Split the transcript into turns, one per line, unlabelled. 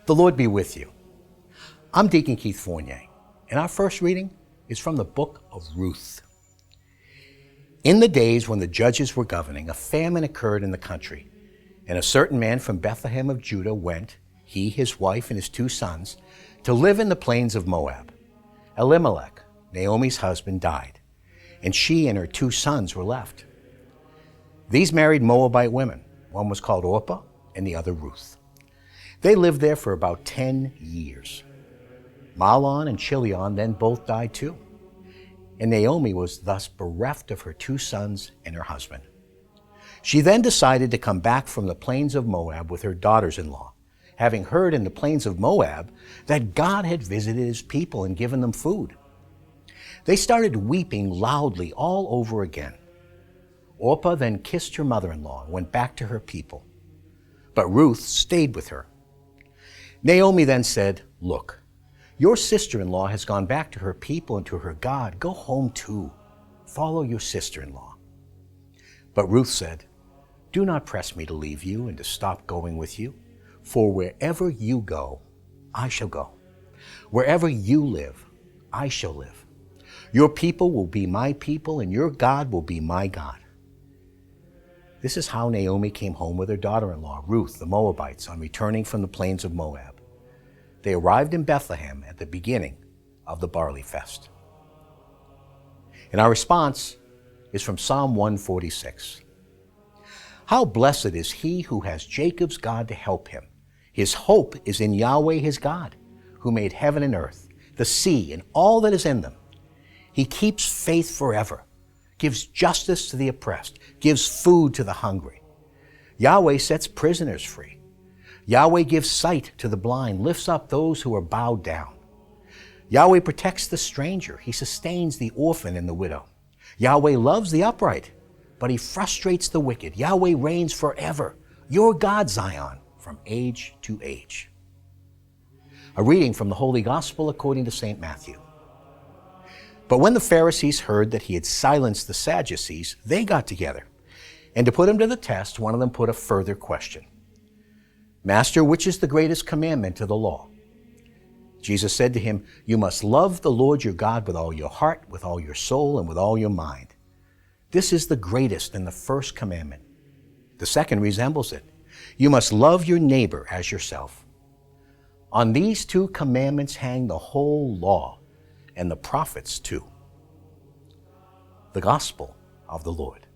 The Lord be with you. I'm Deacon Keith Fournier, and our first reading is from the book of Ruth. In the days when the judges were governing, a famine occurred in the country, and a certain man from Bethlehem of Judah went, he, his wife, and his 2 sons, to live in the Plains of Moab. Elimelech, Naomi's husband, died, and she and her 2 sons were left. These married Moabite women. One was called Orpah, and the other Ruth. They lived there for about 10 years. Mahlon and Chilion then both died too, and Naomi was thus bereft of her 2 sons and her husband. She then decided to come back from the Plains of Moab with her daughters-in-law, having heard in the Plains of Moab that God had visited his people and given them food. They started weeping loudly all over again. Orpah then kissed her mother-in-law and went back to her people, but Ruth stayed with her. Naomi then said, "Look, your sister-in-law has gone back to her people and to her God. Go home too. Follow your sister-in-law." But Ruth said, "Do not press me to leave you and to stop going with you, for wherever you go, I shall go. Wherever you live, I shall live. Your people will be my people, and your God will be my God." This is how Naomi came home with her daughter-in-law, Ruth, the Moabites, on returning from the Plains of Moab. They arrived in Bethlehem at the beginning of the barley fest. And our response is from Psalm 146. How blessed is he who has Jacob's God to help him. His hope is in Yahweh his God, who made heaven and earth, the sea, and all that is in them. He keeps faith forever, gives justice to the oppressed, gives food to the hungry. Yahweh sets prisoners free. Yahweh gives sight to the blind, lifts up those who are bowed down. Yahweh protects the stranger. He sustains the orphan and the widow. Yahweh loves the upright, but he frustrates the wicked. Yahweh reigns forever. Your God, Zion, from age to age. A reading from the Holy Gospel according to St. Matthew. But when the Pharisees heard that he had silenced the Sadducees, they got together. And to put him to the test, one of them put a further question. "Master, which is the greatest commandment of the law?" Jesus said to him, "You must love the Lord your God with all your heart, with all your soul, and with all your mind. This is the greatest and the first commandment. The second resembles it. You must love your neighbor as yourself. On these 2 commandments hang the whole law and the prophets too." The Gospel of the Lord.